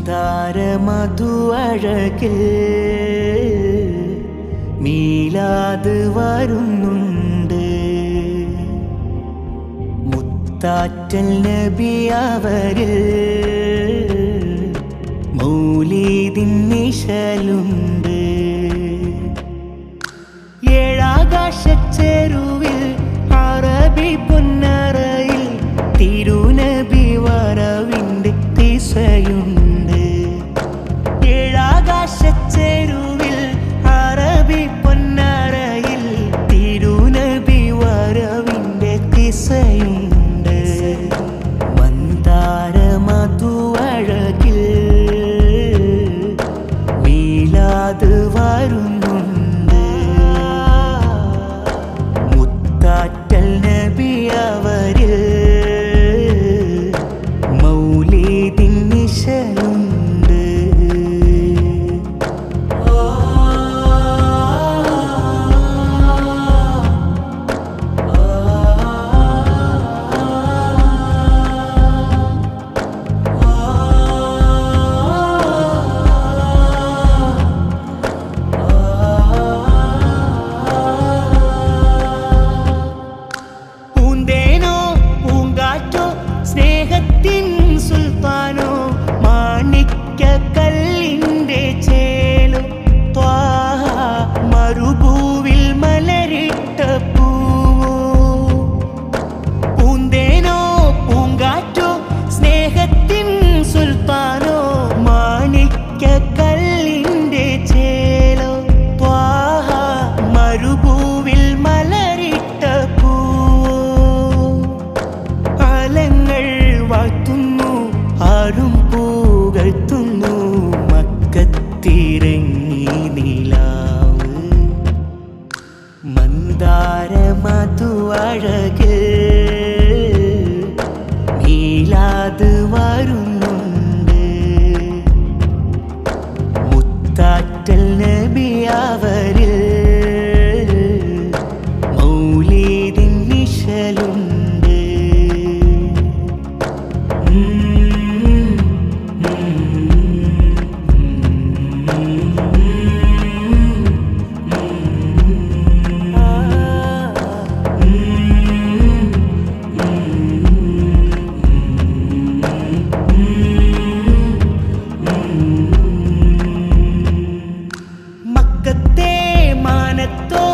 മന്ദാരമധു അഴകിൽ മീലാദ് വരുന്നുണ്ട്. മുത്താറ്റൽ നബി അവരിൽ മൗലീദിൻ നിശലുണ്ട്. ഏഴാകാശച്ചെരുവിൽ അറബി പൊന്നറയിൽ തിരുനബി വരവിൻ്റെ ദിശയുണ്ട്. ഏഴാകാശച്ചെരുവിൽ അറബി പൊന്നറയിൽ തിരുനബി വരവിൻ്റെ ദിശയുണ്ട്. മന്ദാരമധു അഴകിൽ മീലാദ് വരുന്നുണ്ട്. മുത്താറ്റൽ നബി അവരിൽ മൗലീദിൻ നിശലുണ്ട്. പൂന്തേനോ പൂങ്കാറ്റോ സ്നേഹത്തിൻ സുൽത്താനോ മാണിക്യക്കല്ലിൻ്റെ ചേലോ ത്വാഹ മരുഭൂവിൽ മലരിട്ട പൂവോ. പൂന്തേനോ പൂങ്കാറ്റോ സ്നേഹത്തിൻ സുൽത്താനോ മാണിക്യക്കല്ലിൻ്റെ ചേലോ ത്വാഹ മരുഭൂവിൽ മലരിട്ട പൂവോ. ആലങ്ങൾ വാഴ്ത്തുന്നു, ആരും പുകഴ്ത്തുന്നു, മക്കത്തിറങ്ങി നിലാവ്. മന്ദാരമധു അഴകിൽ മീലാദ് വരുന്നുണ്ട്. മുത്താറ്റൽ നബി അവരിൽ മൗലീദിൻ നിശലുണ്ട്. മക്കത്തെ മാനത്തോ